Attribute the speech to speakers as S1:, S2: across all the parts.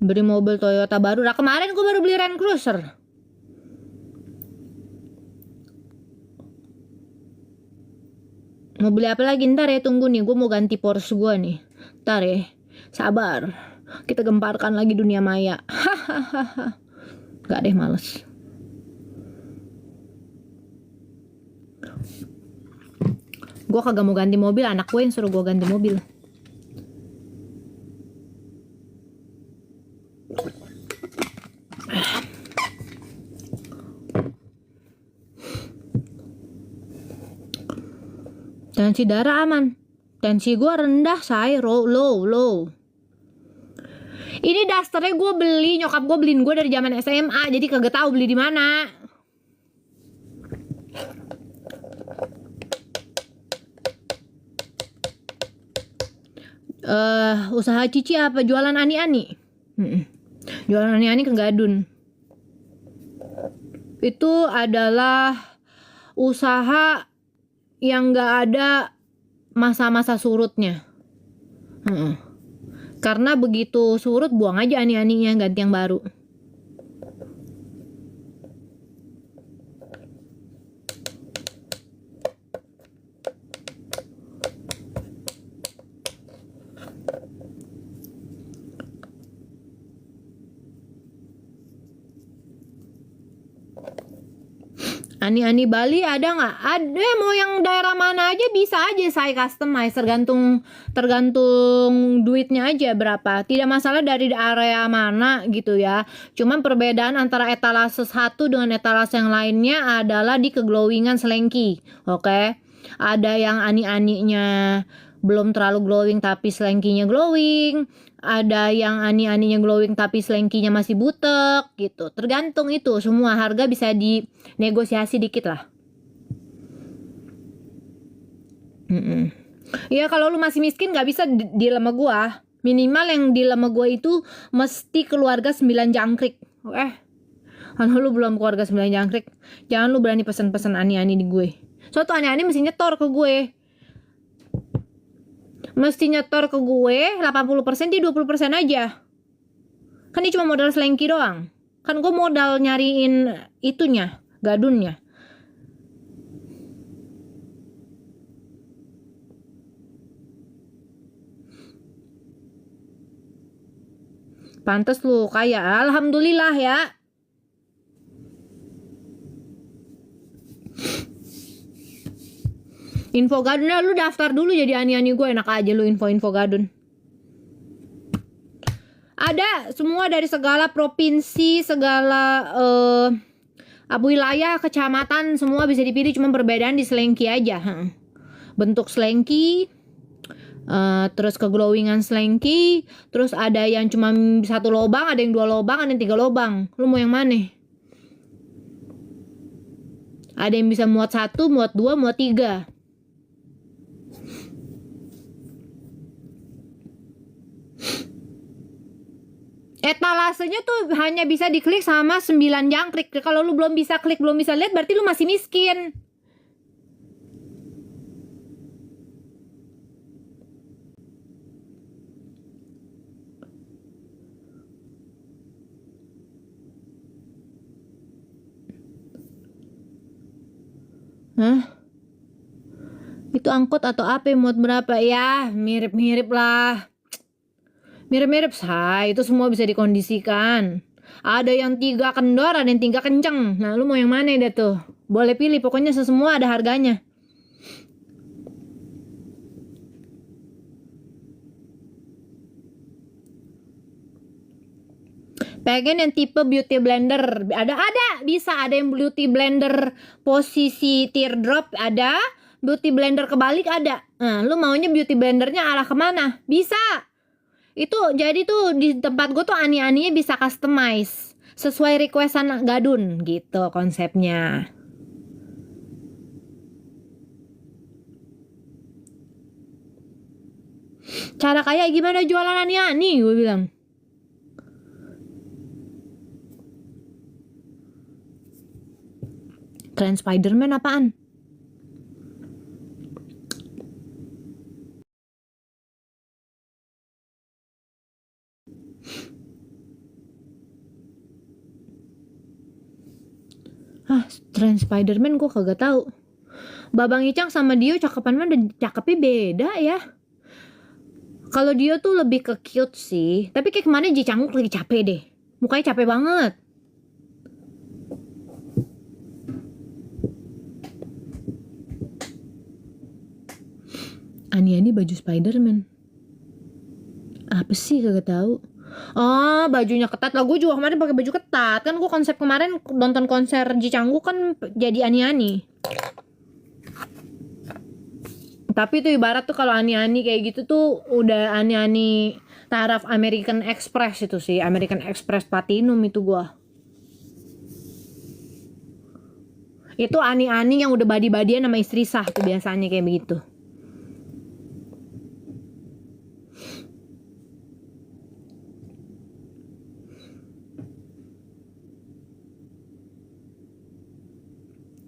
S1: Beli mobil Toyota baru. Nah, kemarin gue baru beli Land Cruiser. Mau beli apa lagi? Ntar ya, tunggu nih. Gue mau ganti Porsche gue nih. Ntar ya. Sabar. Kita gemparkan lagi dunia maya. Hahaha. Gak deh, males. Gue kagak mau ganti mobil. Anak gue yang suruh gue ganti mobil. Tensi darah aman. Tensi gue rendah, say. Low. Ini dasternya gue beli, nyokap gue beliin gue dari zaman SMA, jadi kagak tahu beli di mana. Usaha Cici apa? Jualan ani-ani. Jualan ani-ani ke Gadun. Itu adalah usaha yang gak ada masa-masa surutnya. Karena begitu surut, buang aja ani-aninya, ganti yang baru. Ani-ani Bali ada nggak? Ada, mau yang daerah mana aja bisa aja saya customize, tergantung duitnya aja berapa. Tidak masalah dari area mana gitu ya. Cuman perbedaan antara etalase satu dengan etalase yang lainnya adalah di keglowingan selengki. Oke. Ada yang ani-aninya belum terlalu glowing tapi selengkinya glowing. Ada yang ani-aninya glowing tapi selengkinya masih butek gitu. Tergantung itu, semua harga bisa dinegosiasi dikit lah. Ya kalau lu masih miskin gak bisa deal sama gua. Minimal yang deal sama gua itu mesti keluarga 9 jangkrik. Kalau lu belum keluarga 9 jangkrik, jangan lu berani pesen-pesen ani-ani di gue. Soalnya ani-ani mesti nyetor ke gue. Mesti nyetor ke gue 80%, di 20% aja. Kan ini cuma modal selengki doang. Kan gue modal nyariin itunya, gadunnya. Pantes lu kaya. Alhamdulillah ya. Info gadun, lu daftar dulu jadi ani-ani gue. Enak aja lu info gadun. Ada semua dari segala provinsi, segala wilayah, kecamatan, semua bisa dipilih. Cuma perbedaan di selengki aja. Bentuk selengki, terus keglowingan selengki, terus ada yang cuma 1 lubang, ada yang 2 lubang, ada yang 3 lubang. Lu mau yang mana? Ada yang bisa muat 1, muat 2, muat 3. Etalasenya tuh hanya bisa diklik sama 9 jangkrik. Kalau lu belum bisa klik, belum bisa lihat, berarti lu masih miskin. Hah? Itu angkot atau apa? Muat berapa? Ya, mirip-mirip lah. Mirip-mirip, say. Itu semua bisa dikondisikan. Ada yang 3 kendor, ada yang 3 kenceng. Nah, lu mau yang mana deh tuh? Boleh pilih, pokoknya semua ada harganya. Pengen yang tipe beauty blender? Ada, bisa. Ada yang beauty blender posisi teardrop, ada. Beauty blender kebalik ada. Nah, lu maunya beauty blendernya arah kemana? Bisa. Itu jadi tuh di tempat gue tuh ani-aninya bisa customize sesuai requestan gadun gitu konsepnya. Cara kayak gimana jualan ani-ani, gue bilang. Keren Spiderman apaan? Hah, tren Spiderman gue kagak tahu. Babang Icang sama Dio cakepan mana cakepnya beda ya. Kalau Dio tuh lebih ke cute sih. Tapi kayak kemarin Ji Changguk lagi capek deh. Mukanya capek banget. Ani baju Spiderman. Apa sih kagak tahu. Oh, bajunya ketat lah. Gue juga kemarin pakai baju ketat. Kan gue konsep kemarin nonton konser Ji Changguk kan jadi Ani. Tapi tuh ibarat tuh kalau Ani kayak gitu tuh udah Ani taraf American Express itu sih. American Express Platinum itu gua. Itu Ani yang udah badi-badian sama istri sah tuh biasanya kayak begitu.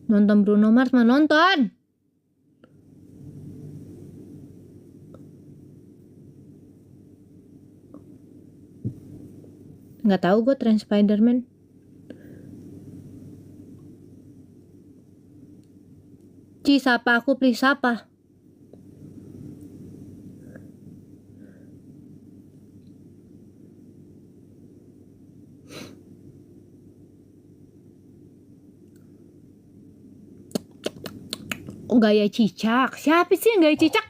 S1: Nonton Bruno Mars mah nonton. Nggak tahu gue tren Spiderman. Ci, sapa aku please, sapa. Oh, gaya cicak. Siapa sih yang gaya cicak?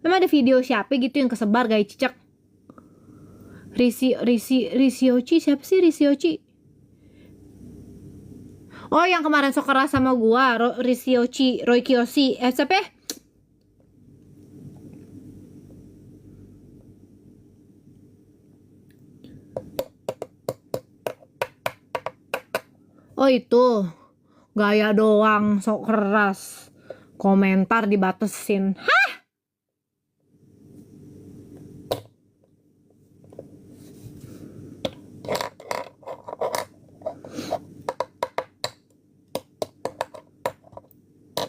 S1: Emang ada video siapa gitu yang kesebar gaya cicak? Risioci, siapa sih Risioci? Oh, yang kemarin sok keras sama gua, Risioci, Roy Kiyoshi. Siapa ya? Oh, itu. Gaya doang, sok keras. Komentar dibatesin. Hah?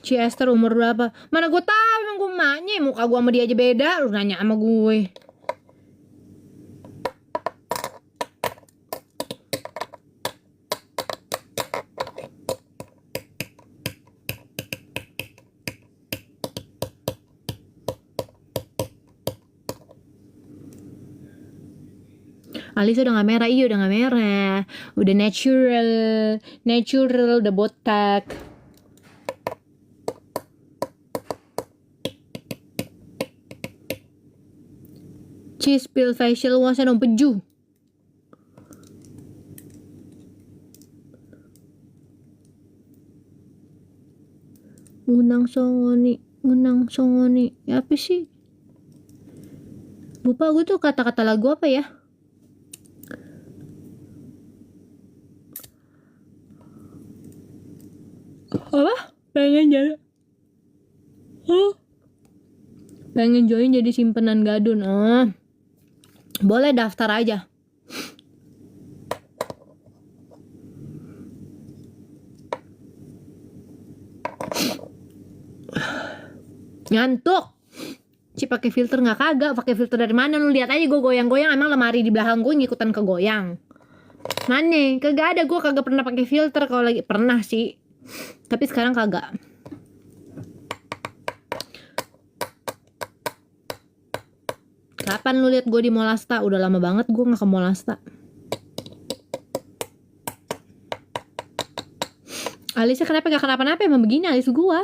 S1: Ci Esther umur berapa? Mana gue tahu, emang gue emaknya, muka gue sama dia aja beda, lu nanya sama gue. Alisa udah gak merah, iya udah gak merah. Udah natural, udah botak. Cheese peel facial wash dong peju. Unang songoni. Ya, apa sih? Lupa gue tuh kata-kata lagu apa ya? Apa? Pengen join jadi simpenan gadun. Oh. Boleh daftar aja. Ngantuk. Ci pakai filter nggak? Kagak. Pakai filter dari mana? Lu lihat aja gue goyang-goyang. Emang lemari di belakang gue ngikutan kegoyang. Mana? Kagak ada. Gue kagak pernah pakai filter. Kalau lagi pernah sih. Tapi sekarang kagak. Kapan lu lihat gue di Molasta? Udah lama banget gue nggak ke Molasta. Alisnya kenapa gak kenapa-napa? Emang begini alis gue.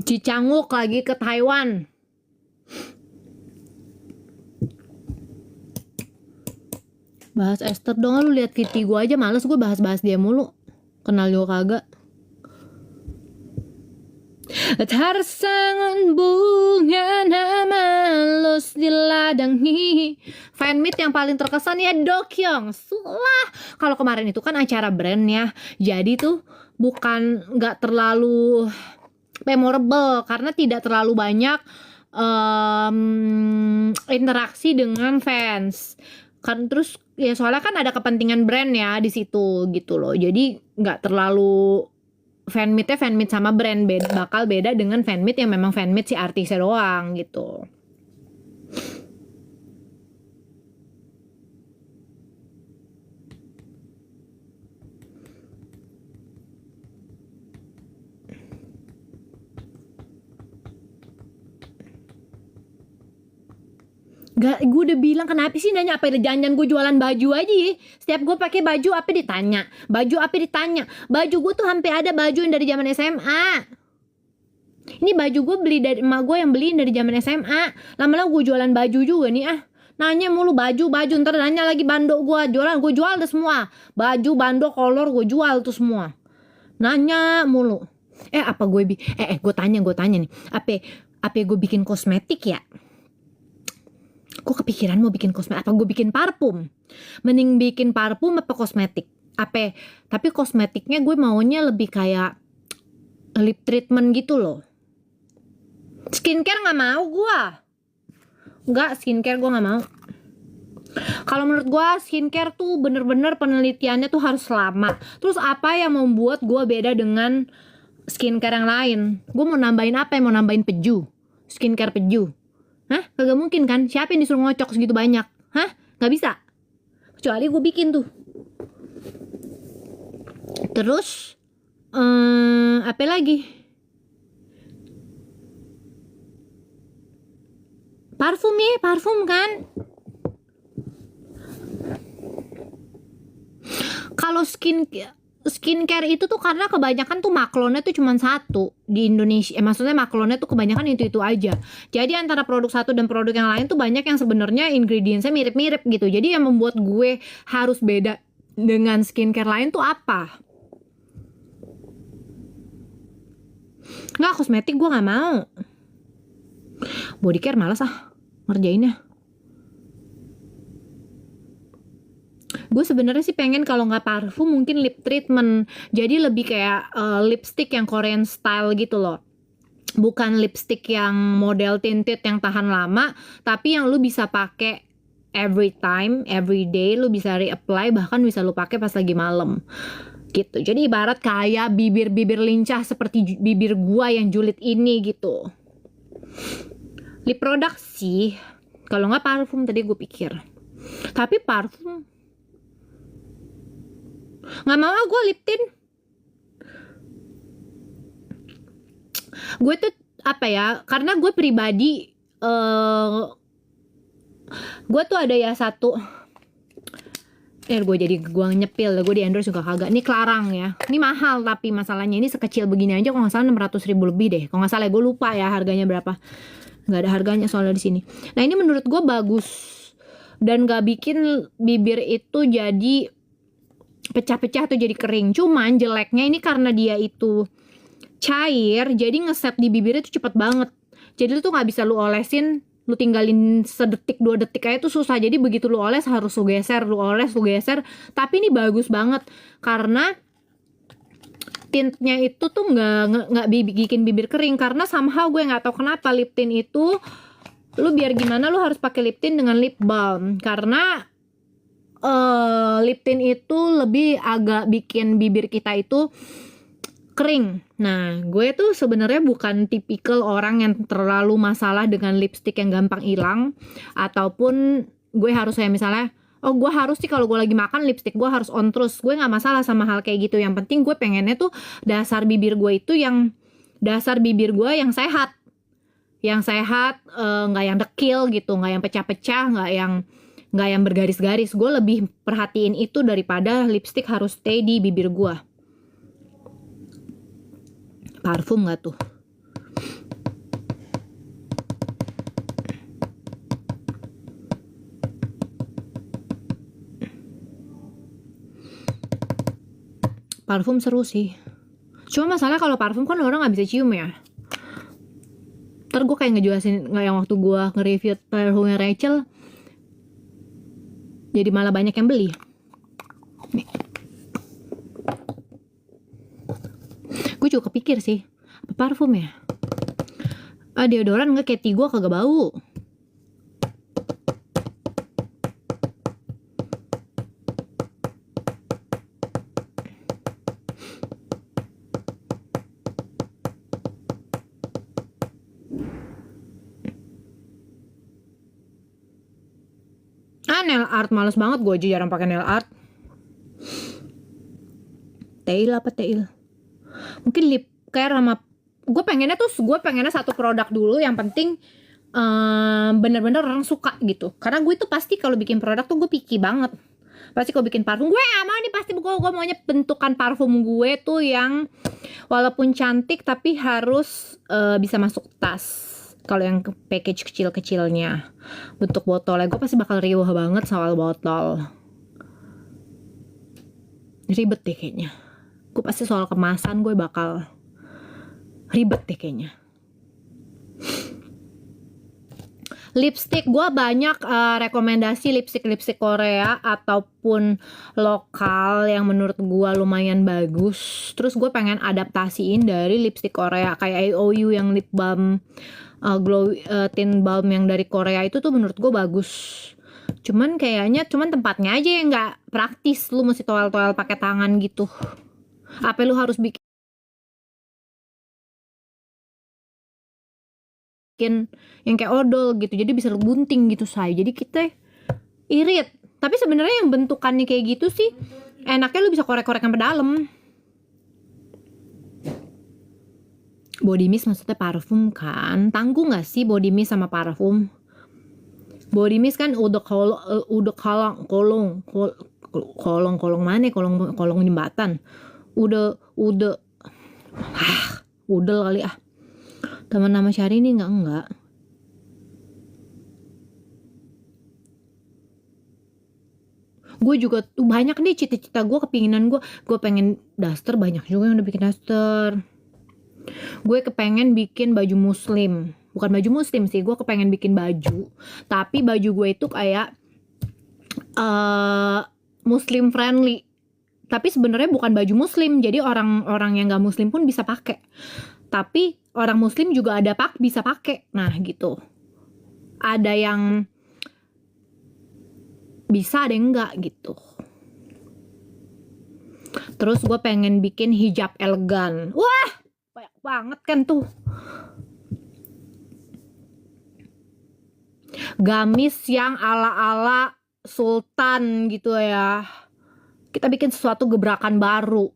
S1: Ji Changguk lagi ke Taiwan. Bahas Esther dong, lu lihat VT gue aja males gue bahas-bahas dia mulu. Kenal juga kagak. Tarsangan bunga nama los di ladang nih. Fanmeet yang paling terkesan ya Dokyong. Sulah. Kalau kemarin itu kan acara brand ya. Jadi tuh bukan nggak terlalu memorable karena tidak terlalu banyak interaksi dengan fans. Kan terus ya soalnya kan ada kepentingan brand ya di situ gitu loh. Jadi nggak terlalu fanmade sama brand bakal beda dengan fanmade yang memang fanmade si artisnya doang gitu. Gak, gue udah bilang kenapa sih nanya apa jangan gue jualan baju aja ya. Setiap gue pakai baju apa ditanya, baju gue tuh hampir ada baju yang dari zaman SMA. Ini baju gue beli dari emak gue yang beliin dari zaman SMA. Lama-lama gue jualan baju juga nih nanya mulu baju ntar nanya lagi bando gue jual deh semua baju bando kolor gue jual tuh semua. Nanya mulu apa gue gue tanya nih apa gue bikin kosmetik ya. Kok kepikiran mau bikin kosmetik? Apa gue bikin parfum? Mending bikin parfum apa kosmetik? Tapi kosmetiknya gue maunya lebih kayak lip treatment gitu loh. Skincare nggak mau gue. Nggak, skincare gue nggak mau. Kalau menurut gue skincare tuh bener-bener penelitiannya tuh harus lama. Terus apa yang membuat gue beda dengan skincare yang lain? Gue mau nambahin apa? Mau nambahin peju? Skincare peju? Hah? Kagak mungkin kan? Siapa yang disuruh ngocok segitu banyak? Hah? Gak bisa. Kecuali gue bikin tuh. Terus apa lagi? Parfum ya, parfum kan? Kalau skincare itu tuh karena kebanyakan tuh maklonnya tuh cuma satu di Indonesia. Maksudnya maklonnya tuh kebanyakan itu aja. Jadi antara produk satu dan produk yang lain tuh banyak yang sebenarnya ingredientsnya mirip-mirip gitu. Jadi yang membuat gue harus beda dengan skincare lain tuh apa? Nggak, kosmetik gue nggak mau. Body care malas ngerjainnya. Gue sebenarnya sih pengen kalau nggak parfum mungkin lip treatment. Jadi lebih kayak lipstick yang Korean style gitu loh. Bukan lipstick yang model tinted yang tahan lama, tapi yang lu bisa pakai every time, every day, lu bisa reapply, bahkan bisa lu pakai pas lagi malam. Gitu. Jadi ibarat kayak bibir-bibir lincah seperti bibir gua yang julid ini gitu. Lip product sih, kalau nggak parfum tadi gue pikir. Tapi parfum nggak mau gue lip tint. Gue tuh apa ya? Karena gue pribadi, gue tuh ada ya satu. Gue nyepil, gue di endorse juga kagak. Ini Clarang ya. Ini mahal tapi masalahnya ini sekecil begini aja kalau nggak salah 600.000 lebih deh. Kalau nggak salah gue lupa ya harganya berapa. Nggak ada harganya soalnya di sini. Nah ini menurut gue bagus dan nggak bikin bibir itu jadi pecah-pecah atau jadi kering. Cuman jeleknya ini karena dia itu cair, jadi ngeset di bibirnya tuh cepet banget. Jadi lu tuh nggak bisa lu olesin, lu tinggalin sedetik 2 detik aja tuh susah. Jadi begitu lu oles harus lu geser, lu oles lu geser. Tapi ini bagus banget karena tintnya itu tuh nggak bikin bibir kering. Karena somehow gue nggak tahu kenapa lip tint itu lu biar gimana lu harus pakai lip tint dengan lip balm karena lip tint itu lebih agak bikin bibir kita itu kering. Nah, gue tuh sebenarnya bukan tipikal orang yang terlalu masalah dengan lipstick yang gampang hilang ataupun gue harus kayak misalnya gue harus sih kalau gue lagi makan lipstick gue harus on terus. Gue nggak masalah sama hal kayak gitu. Yang penting gue pengennya tuh dasar bibir gue yang sehat. Yang sehat, nggak yang dekil gitu, nggak yang pecah-pecah, nggak yang bergaris-garis. Gue lebih perhatiin itu daripada lipstick harus stay di bibir gue. Parfum gak tuh? Parfum seru sih. Cuma masalah kalau parfum kan orang gak bisa cium ya. Ntar gue kayak ngejelasin yang waktu gue nge-review parfumnya Rachel, jadi malah banyak yang beli. Nih. Gue juga kepikir sih, apa parfum ya? Deodoran nggak, Katy gue kagak bau. nail art, males banget gue aja jarang pakai nail art. Tail apa tail? Mungkin lip care sama gue pengennya satu produk dulu, yang penting bener-bener orang suka gitu. Karena gue itu pasti kalau bikin produk tuh gue picky banget. Pasti kalau bikin parfum gue mau nih, pasti gue maunya bentukan parfum gue tuh yang walaupun cantik tapi harus bisa masuk tas. Kalau yang package kecil-kecilnya, bentuk botolnya gue pasti bakal riuh banget soal botol. Ribet deh kayaknya. Gue pasti soal kemasan gue bakal ribet deh kayaknya. Lipstick gue banyak rekomendasi lipstick Korea ataupun lokal yang menurut gue lumayan bagus. Terus gue pengen adaptasiin dari lipstick Korea kayak AOU yang lip balm tint balm yang dari Korea itu tuh menurut gue bagus. Cuman kayaknya tempatnya aja yang nggak praktis. Lu mesti toel-toel pakai tangan gitu. Apa lu harus bikin yang kayak odol gitu, jadi bisa lu gunting gitu say. Jadi kita irit. Tapi sebenarnya yang bentukannya kayak gitu sih enaknya lu bisa korek-korek sampai dalam. Body mist maksudnya parfum kan? Tanggung gak sih body mist sama parfum? Body mist kan udah kolong mana? Kolong jembatan. Udah udel kali ah. Teman nama Syahrini enggak. Gue juga tuh banyak nih cita-cita gue, kepinginan gue pengen daster, banyak juga yang udah bikin daster. Gue kepengen bikin baju muslim, bukan baju muslim sih, gue kepengen bikin baju, tapi baju gue itu kayak muslim friendly, tapi sebenarnya bukan baju muslim, jadi orang yang nggak muslim pun bisa pakai, tapi orang muslim juga bisa pakai. Nah gitu, ada yang bisa, ada yang enggak gitu. Terus gue pengen bikin hijab elegan. Wah, banyak banget kan tuh. Gamis yang ala-ala sultan gitu ya. Kita bikin sesuatu gebrakan baru.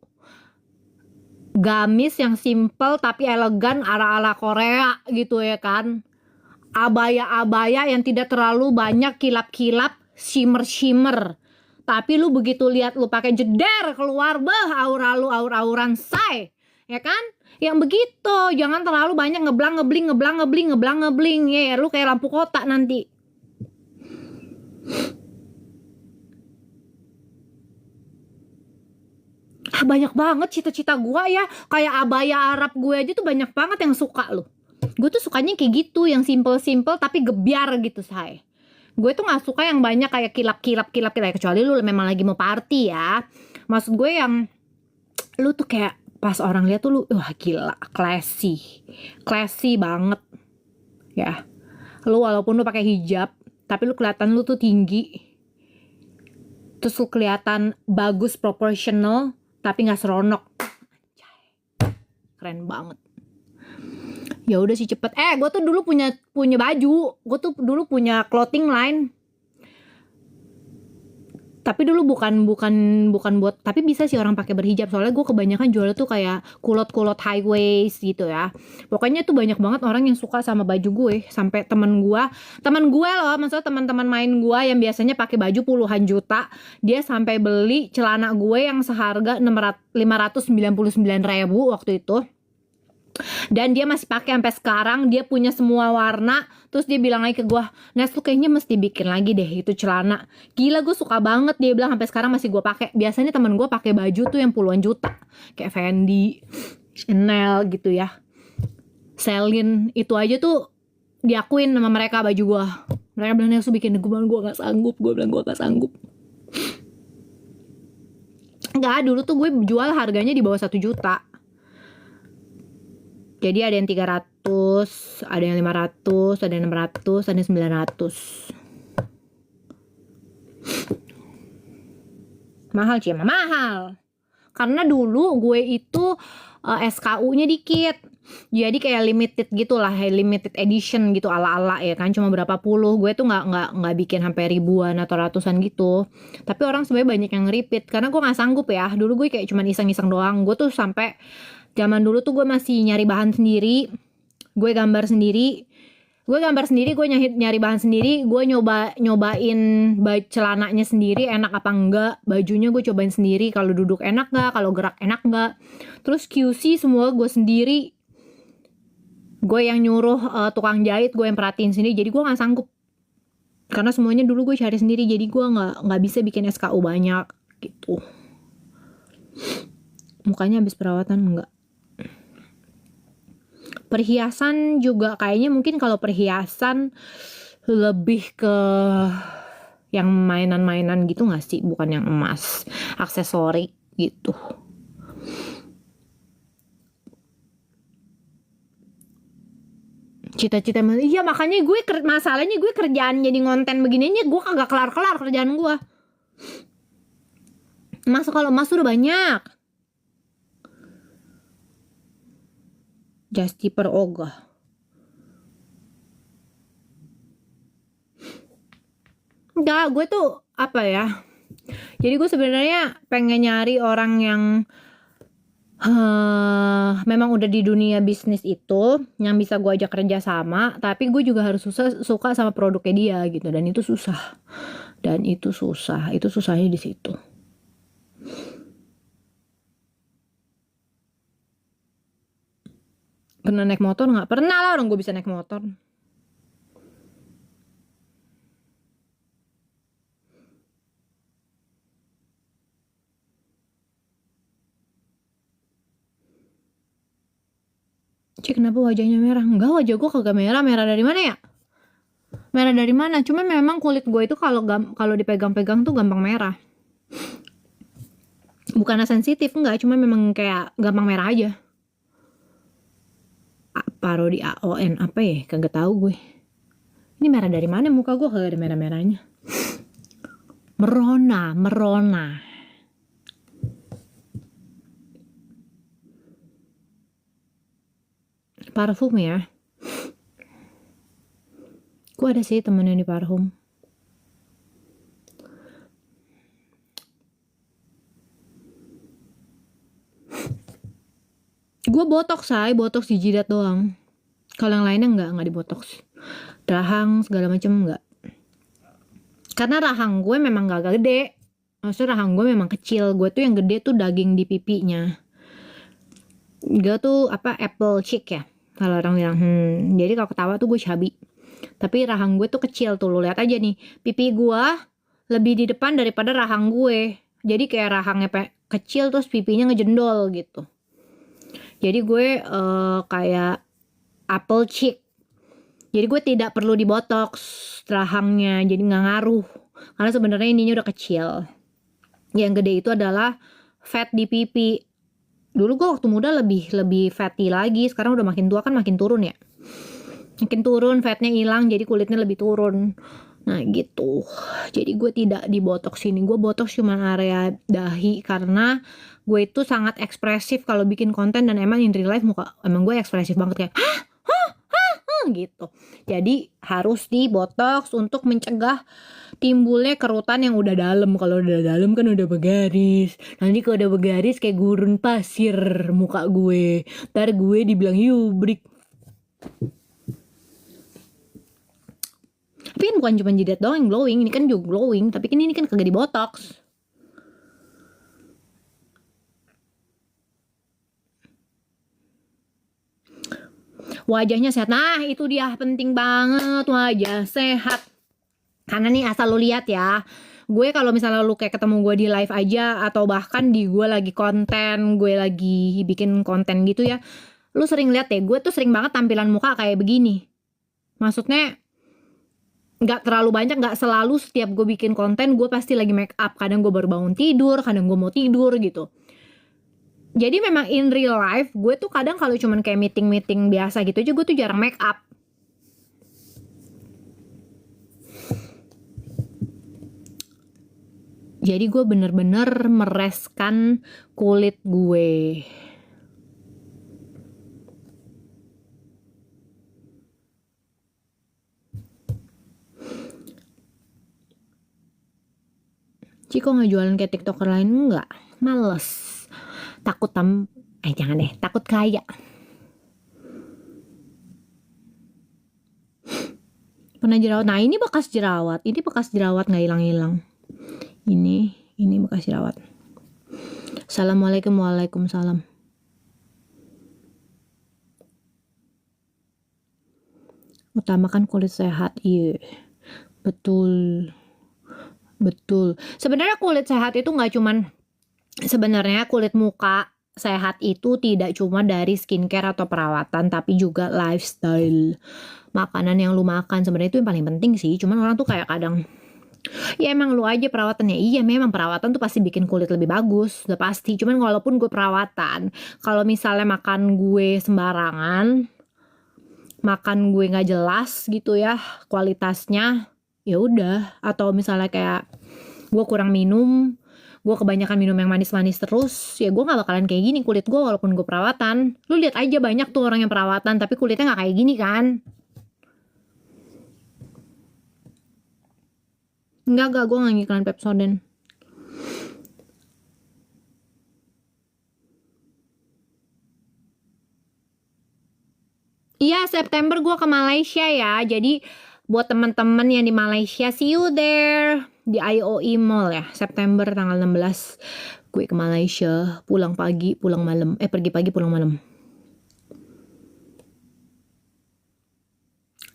S1: Gamis yang simple tapi elegan ala-ala Korea gitu ya kan. Abaya-abaya yang tidak terlalu banyak kilap-kilap, shimmer-shimmer. Tapi lu begitu lihat lu pakai jeder keluar, aur-auran say. Ya kan? Yang begitu, jangan terlalu banyak ngeblang-ngebling ya, lu kayak lampu kotak nanti. Banyak banget cita-cita gue ya, kayak abaya Arab gue aja tuh banyak banget yang suka loh. Gue tuh sukanya kayak gitu, yang simple-simple tapi gebiar gitu say. Gue tuh nggak suka yang banyak kayak kilap, kecuali lu memang lagi mau party ya. Maksud gue yang lu tuh kayak pas orang lihat tuh lu wah gila, classy banget ya. Lu walaupun lu pakai hijab tapi lu kelihatan lu tuh tinggi, terus lu kelihatan bagus, proportional tapi nggak seronok. Keren banget. Ya udah sih cepet. Gue tuh dulu punya baju, gue tuh dulu punya clothing line. Tapi dulu bukan buat, tapi bisa sih orang pakai berhijab, soalnya gue kebanyakan jual tuh kayak kulot high waist gitu ya. Pokoknya tuh banyak banget orang yang suka sama baju gue, sampai temen gue loh, maksudnya teman-teman main gue yang biasanya pakai baju puluhan juta, dia sampai beli celana gue yang seharga 599.000 waktu itu. Dan dia masih pakai sampai sekarang, dia punya semua warna. Terus dia bilang lagi ke gue, Nes lu kayaknya mesti bikin lagi deh itu celana. Gila, gue suka banget, dia bilang, sampai sekarang masih gue pakai. Biasanya teman gue pakai baju tuh yang puluhan juta, kayak Fendi, Chanel gitu ya, Celine, itu aja tuh diakuin sama mereka baju gue. Mereka bilang, Nes lu bikin, gue bilang gue gak sanggup. Enggak, dulu tuh gue jual harganya di bawah 1 juta. Jadi ada yang 300, ada yang 500, ada yang 600, ada yang 900. Mahal sih, mahal. Karena dulu gue itu SKU-nya dikit. Jadi kayak limited gitulah, limited edition gitu ala-ala ya kan, cuma berapa puluh. Gue tuh nggak bikin sampai ribuan atau ratusan gitu. Tapi orang sebenarnya banyak yang repeat karena gue nggak sanggup ya. Dulu gue kayak cuma iseng-iseng doang. Gue tuh sampai zaman dulu tuh gue masih nyari bahan sendiri, gue gambar sendiri. Gue gambar sendiri, gue nyari bahan sendiri, gue nyobain celananya sendiri enak apa enggak, bajunya gue cobain sendiri, kalau duduk enak nggak, kalau gerak enak nggak. Terus QC semua gue sendiri, gue yang nyuruh tukang jahit, gue yang perhatiin sendiri. Jadi gue nggak sanggup karena semuanya dulu gue cari sendiri, jadi gue nggak bisa bikin SKU banyak gitu. Mukanya habis perawatan enggak. Perhiasan juga kayaknya mungkin kalau perhiasan lebih ke yang mainan-mainan gitu gak sih, bukan yang emas, aksesori gitu. Cita-cita iya, makanya gue masalahnya gue kerjaan jadi ngonten begininya gue kagak kelar-kelar kerjaan gue. Masa kalau emas udah banyak. Jasper ogah. Enggak, gue tuh apa ya? Jadi gue sebenarnya pengen nyari orang yang memang udah di dunia bisnis itu, yang bisa gue ajak kerja sama, tapi gue juga harus suka sama produknya dia gitu, dan itu susah. Itu susahnya di situ. Pernah naik motor nggak? Pernah lah, orang gue bisa naik motor. Cik, kenapa wajahnya merah? Enggak, wajah gue kagak merah. Merah dari mana ya? Merah dari mana? Cuma memang kulit gue itu kalau dipegang-pegang tuh gampang merah. Bukannya sensitif, enggak, cuma memang kayak gampang merah aja. Parodi AON apa ya? Kagak tahu gue. Ini merah dari mana? Muka gue kagak ada merah-merahnya. Merona. Parfum ya. Gue ada sih temen yang di parfum. Gue botox di jidat doang. Kalau yang lainnya enggak dibotox. Rahang segala macem enggak. Karena rahang gue memang gak gede. Maksudnya rahang gue memang kecil. Gue tuh yang gede tuh daging di pipinya. Gue tuh apple cheek ya, kalau orang bilang. Jadi kalau ketawa tuh gue chubby. Tapi rahang gue tuh kecil tuh. Lo lihat aja nih, pipi gue lebih di depan daripada rahang gue. Jadi kayak rahangnya kecil terus pipinya ngejendol gitu. Jadi gue kayak apple cheek. Jadi gue tidak perlu dibotox rahangnya, jadi nggak ngaruh. Karena sebenarnya ininya udah kecil. Yang gede itu adalah fat di pipi. Dulu gue waktu muda lebih fatty lagi. Sekarang udah makin tua kan makin turun ya. Makin turun, fatnya hilang, jadi kulitnya lebih turun. Nah gitu. Jadi gue tidak dibotox ini. Gue botox cuma area dahi karena gue itu sangat ekspresif kalau bikin konten, dan emang in real life emang gue ekspresif banget kayak gitu. Jadi harus dibotox untuk mencegah timbulnya kerutan yang udah dalam. Kalau udah dalam kan udah bergaris. Nanti kalau udah bergaris kayak gurun pasir muka gue. Ntar gue dibilang hubrik. Tapi kan bukan cuma jidat doang yang glowing, ini kan juga glowing, tapi kan ini kan kagak dibotox. Wajahnya sehat. Nah, itu dia penting banget, wajah sehat. Karena nih asal lu lihat ya, gue kalau misalnya lu kayak ketemu gue di live aja, atau bahkan di gue lagi konten, gue lagi bikin konten gitu ya, lu sering lihat deh, gue tuh sering banget tampilan muka kayak begini. Maksudnya nggak terlalu banyak, nggak selalu setiap gue bikin konten gue pasti lagi make up. Kadang gue baru bangun tidur, kadang gue mau tidur gitu. Jadi memang in real life gue tuh kadang kalau cuman kayak meeting biasa gitu aja, gue tuh jarang make up. Jadi gue bener-bener mereskan kulit gue. Ciko nggak jualan kayak tiktoker lain? Enggak, males, takut jangan deh, takut kaya. Pernah jerawat. Nah ini bekas jerawat, nggak hilang-hilang. Ini bekas jerawat. Assalamualaikum. Waalaikumsalam. Utamakan kulit sehat. Iya, betul. Sebenarnya kulit sehat itu nggak cuman, sebenarnya kulit muka sehat itu tidak cuma dari skincare atau perawatan, tapi juga lifestyle. Makanan yang lu makan sebenarnya itu yang paling penting sih. Cuman orang tuh kayak kadang, ya emang lu aja perawatannya. Iya memang perawatan tuh pasti bikin kulit lebih bagus, udah pasti. Cuman walaupun gue perawatan, kalau misalnya makan gue sembarangan, makan gue nggak jelas gitu ya kualitasnya, ya udah. Atau misalnya kayak gue kurang minum, gue kebanyakan minum yang manis-manis terus, ya gue nggak bakalan kayak gini kulit gue walaupun gue perawatan. Lu lihat aja banyak tuh orang yang perawatan tapi kulitnya nggak kayak gini kan. Enggak, gue nggak ngiklan Pepsodent. Iya, September gue ke Malaysia ya. Jadi buat teman-teman yang di Malaysia, see you there di IOE Mall ya. September tanggal 16 gue ke Malaysia. Pulang pagi, pulang malam. Pergi pagi, pulang malam.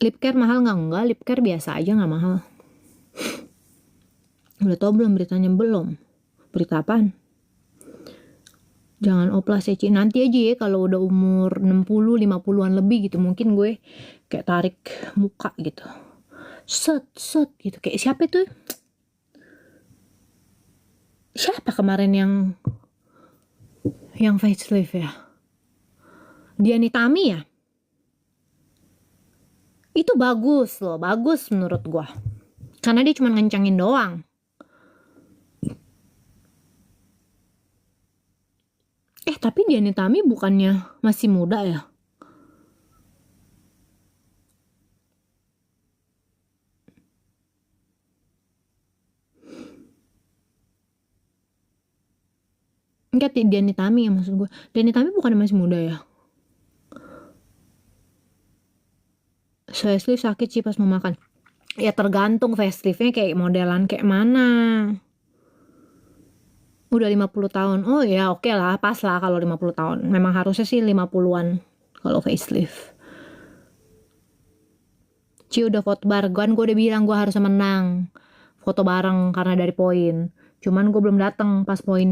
S1: Lip care mahal nggak? Enggak, lip care biasa aja, nggak mahal. Udah tau belum beritanya? Belum. Berita apaan? Jangan oplas ya Ci, nanti aja ya kalau udah umur 60, 50-an lebih gitu, mungkin gue kayak tarik muka gitu, set gitu. Kayak siapa itu? Siapa kemarin yang facelift ya? Dian Nitami ya? Itu bagus loh, bagus menurut gue. Karena dia cuma ngencangin doang. Tapi Dian Nitami bukannya masih muda ya? Enggak, Dian Nitami ya maksud gue. Dian Nitami bukannya masih muda ya? Facelift sakit sih pas mau makan. Ya tergantung faceliftnya kayak modelan kayak mana. Udah 50 tahun. Oh ya oke lah, pas lah kalau 50 tahun. Memang harusnya sih 50-an kalau facelift. Ci udah foto bareng, gue udah bilang gue harus menang. Foto bareng karena dari poin. Cuman gue belum datang pas poin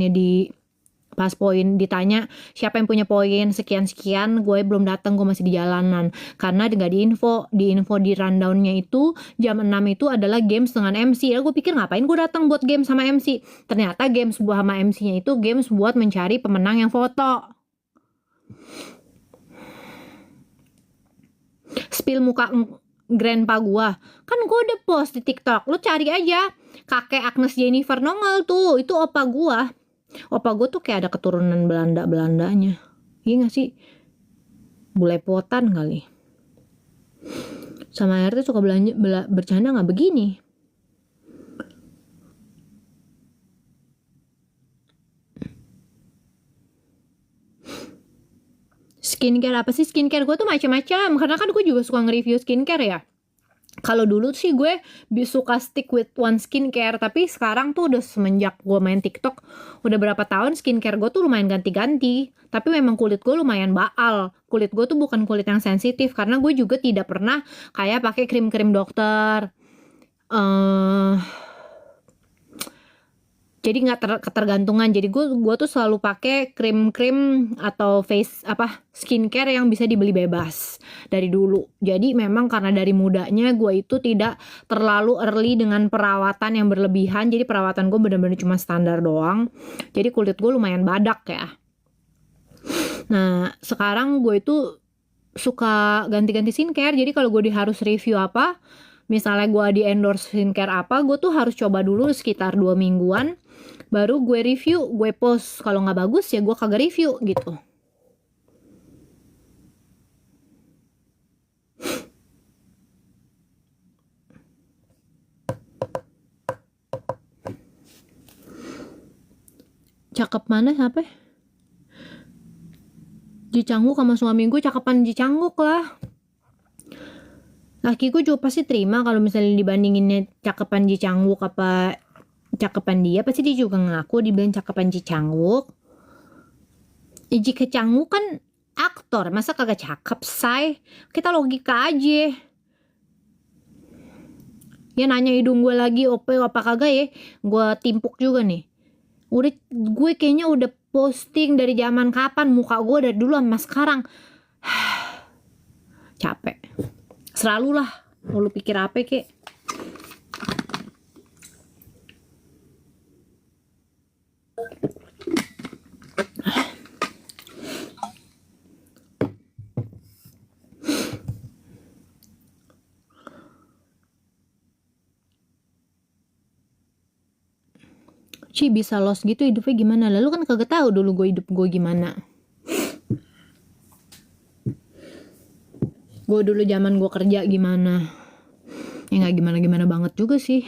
S1: ditanya siapa yang punya poin sekian, gue belum datang, gue masih di jalanan karena nggak di info di rundownnya itu jam 6 itu adalah games dengan MC. Ya gue pikir ngapain gue datang buat game sama MC, ternyata games buat sama MC-nya itu games buat mencari pemenang yang foto. Spill muka grandpa gua kan gue udah post di TikTok, lu cari aja kakek Agnes Jennifer nongol tuh, itu opa gua tuh kayak ada keturunan Belandanya, iya gak sih? Bulepotan kali. Sama RT suka bercanda gak begini. Skincare apa sih? Skincare gue tuh macam-macam karena kan gue juga suka nge-review skincare ya. Kalau dulu sih gue suka stick with one skincare, tapi sekarang tuh udah semenjak gue main TikTok udah berapa tahun skincare gue tuh lumayan ganti-ganti. Tapi memang kulit gue lumayan baal. Kulit gue tuh bukan kulit yang sensitif karena gue juga tidak pernah kayak pakai krim-krim dokter. Jadi nggak ketergantungan. Jadi gue tuh selalu pakai krim-krim atau skincare yang bisa dibeli bebas dari dulu. Jadi memang karena dari mudanya gue itu tidak terlalu early dengan perawatan yang berlebihan. Jadi perawatan gue benar-benar cuma standar doang. Jadi kulit gue lumayan badak ya. Nah sekarang gue itu suka ganti-ganti skincare. Jadi kalau gue harus review apa, misalnya gue di endorse skincare apa, gue tuh harus coba dulu sekitar 2 mingguan, baru gue review, gue post. Kalau nggak bagus ya gue kagak review gitu. cakep mana siapa? Ji Chang-wook sama suami gue cakepan Ji Chang-wook lah. Lakiku juga pasti terima kalau misalnya dibandinginnya cakepan Ji Chang-wook apa cakepan dia, pasti dia juga ngaku dibilang cakepan Ji Chang-wook. Ji Chang-wook kan aktor, masa kagak cakep say? Kita logika aja. Ya nanya hidung gue lagi OP apa kagak ya? Gue timpuk juga nih. Gue kayaknya udah posting dari zaman kapan muka gue dari dulu sama sekarang. Capek. Selalu lah. Mau lu pikir apa kek? Ci bisa lost gitu hidupnya gimana? Lalu kan kagak tahu dulu gue hidup gue gimana. Gue dulu zaman gue kerja gimana? Ya nggak gimana-gimana banget juga sih.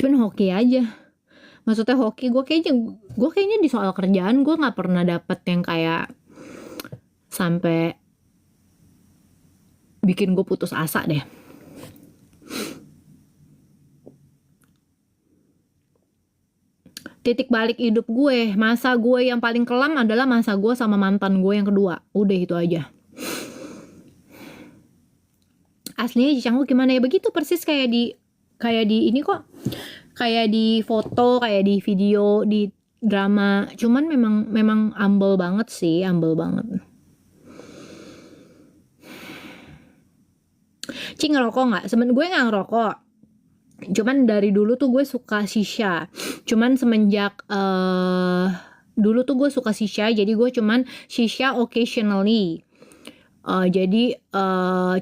S1: Cuman hoki aja. Maksudnya hoki gue kayaknya di soal kerjaan gue nggak pernah dapet yang kayak sampai bikin gue putus asa deh. Titik balik hidup gue, masa gue yang paling kelam adalah masa gue sama mantan gue yang kedua. Udah itu aja. Aslinya Ji Chang-wook gimana ya? Begitu persis kayak di ini kok. Kayak di foto, kayak di video, di drama. Cuman memang humble banget sih, humble banget. Ci ngerokok nggak? Gue nggak ngerokok. Cuman dari dulu tuh gue suka shisha. Cuman semenjak dulu tuh gue suka shisha, jadi gue cuman shisha occasionally. Jadi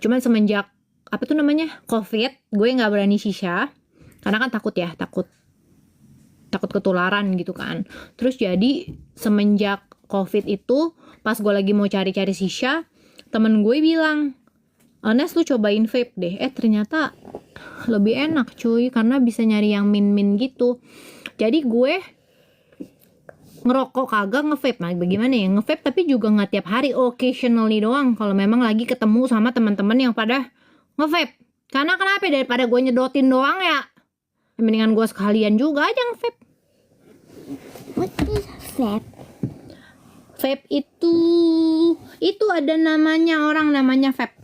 S1: cuman semenjak apa tuh namanya COVID, gue nggak berani shisha karena kan takut ketularan gitu kan. Terus jadi semenjak COVID itu pas gue lagi mau cari-cari shisha, temen gue bilang, Nes lu cobain vape deh. Ternyata lebih enak cuy, karena bisa nyari yang min gitu. Jadi gue ngerokok kagak, nge-vape. Nah bagaimana ya, nge-vape tapi juga nggak tiap hari, occasionally doang kalau memang lagi ketemu sama teman-teman yang pada nge-vape. Karena kenapa? Daripada gue nyedotin doang ya, mendingan gue sekalian juga aja nge-vape.
S2: What is vape?
S1: Vape itu ada namanya, orang namanya vape.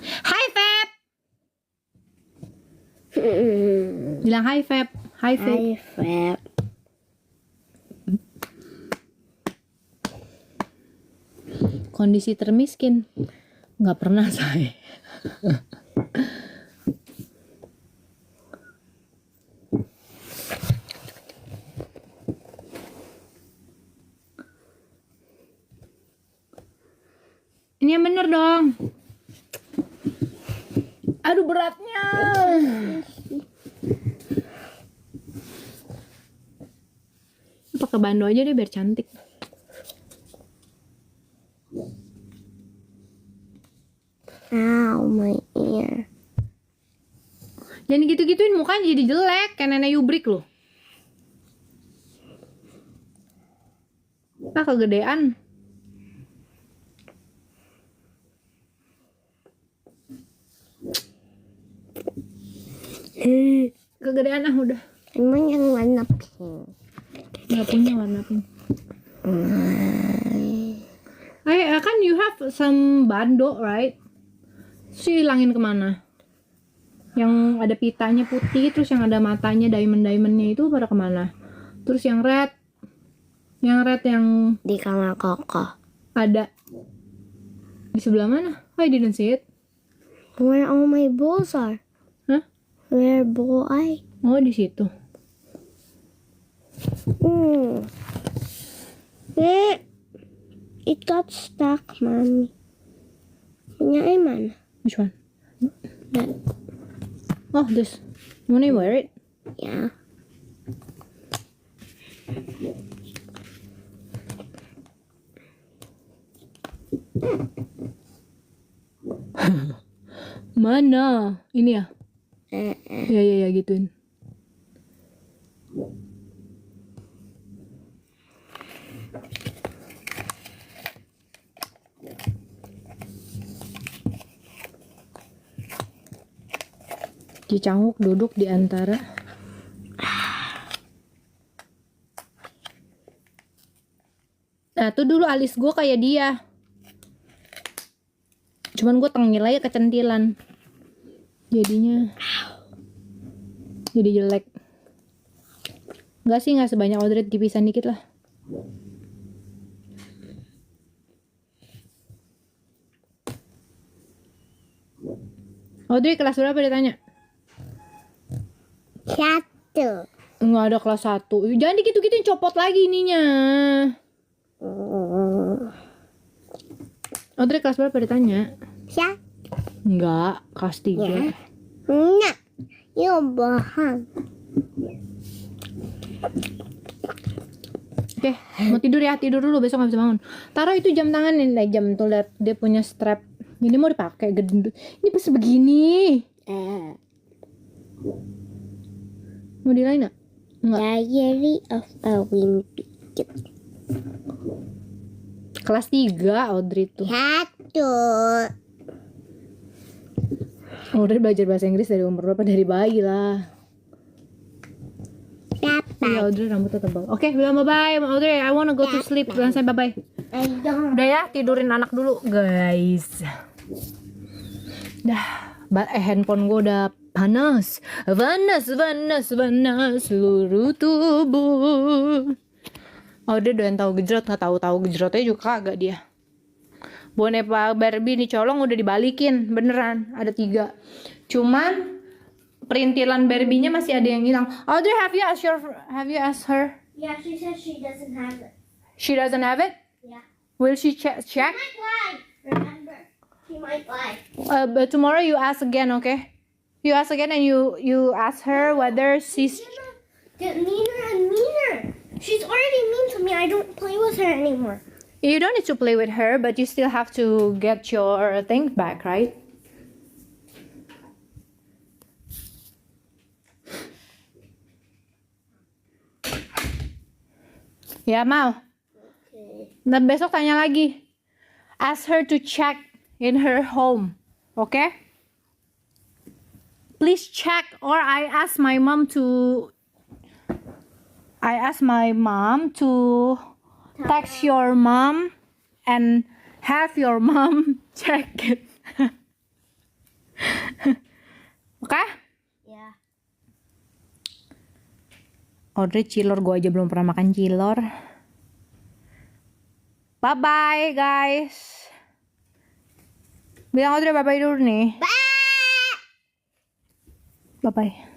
S1: Hai vape. Bilang hai vape. Hai vape.
S2: Hi vape.
S1: Kondisi termiskin nggak pernah saya. Ini yang bener dong. Aduh beratnya. Pakai bando aja deh biar cantik.
S2: Ow, my ear.
S1: Jangan gitu-gituin, mukanya jadi jelek kayak nenek Yubrik loh. Ah kegedean. Kegedean udah.
S2: Emang yang warna pink?
S1: Nggak punya warna pink. Kan you have some bando, right? Terus hilangin kemana? Yang ada pitanya putih, terus yang ada matanya diamond-diamondnya itu pada kemana? Terus yang red yang
S2: Di kamar Koko.
S1: ada di sebelah mana? I didn't see it.
S2: Where all my balls are?
S1: Hah?
S2: Where ball I?
S1: Oh di situ.
S2: It got stuck, mommy. Punya Aiman.
S1: Which one?
S2: That,
S1: Oh this. Wanna wear it?
S2: yeah.
S1: Mana? Ini ya? Ya gituin. Ji Chang-wook duduk di antara. Nah tuh dulu alis gue kayak dia. Cuman gue tengil aja kecentilan. Jadinya jadi jelek. Enggak sih, nggak sebanyak Audrey, dipisah dikit lah. Audrey kelas berapa ditanya?
S2: 1.
S1: Nggak ada kelas 1. Jangan dikit-kitin, copot lagi ininya. Audrey kelas berapa ditanya?
S2: Ya.
S1: Enggak, kelas 3.
S2: Enggak. Ya bohong.
S1: Oke, mau tidur ya, tidur dulu, besok nggak bisa bangun. Taruh itu jam tangan nih, jam tuh, lihat dia punya strap. Ini mau dipakai gendut. Ini pas begini. Mau dilain nggak? Enggak.
S2: Diary of a Wimpy Kid.
S1: Kelas 3 Audrey tuh.
S2: 1.
S1: Audrey belajar bahasa Inggris dari umur berapa? Dari bayi lah. Iya, Audrey rambutnya tebal. Oke, bilang bye-bye Audrey, I wanna go to sleep. Bilang saya bye-bye.
S2: I don't.
S1: Udah ya, tidurin anak dulu guys. Dah, handphone gue udah panas seluruh tubuh. Audrey doyan tahu gejrot, nggak tahu gejrotnya juga kagak dia. Boneka Barbie nih colong udah dibalikin, beneran ada 3. Cuman perintilan Barbie-nya masih ada yang hilang. Audrey, have you asked her?
S2: Yeah, she says she doesn't have it.
S1: She doesn't have it?
S2: Yeah.
S1: Will she check?
S2: She might lie. Remember, she might lie.
S1: But tomorrow you ask again, okay? You ask again and you ask her whether she's.
S2: Get meaner and meaner. She's already mean to me. I don't play with her anymore.
S1: You don't need to play with her, but you still have to get your things back, right? Ya, mau.
S2: Okay.
S1: Dan besok tanya lagi. Ask her to check in her home. Okay? Please check, or I ask my mom to text your mom and have your mom check it. Okay?
S2: Yeah.
S1: Audrey cilor, gue aja belum pernah makan cilor. Bye bye guys. Bilang Audrey bye bye dulu nih.
S2: Bye.
S1: Bye bye.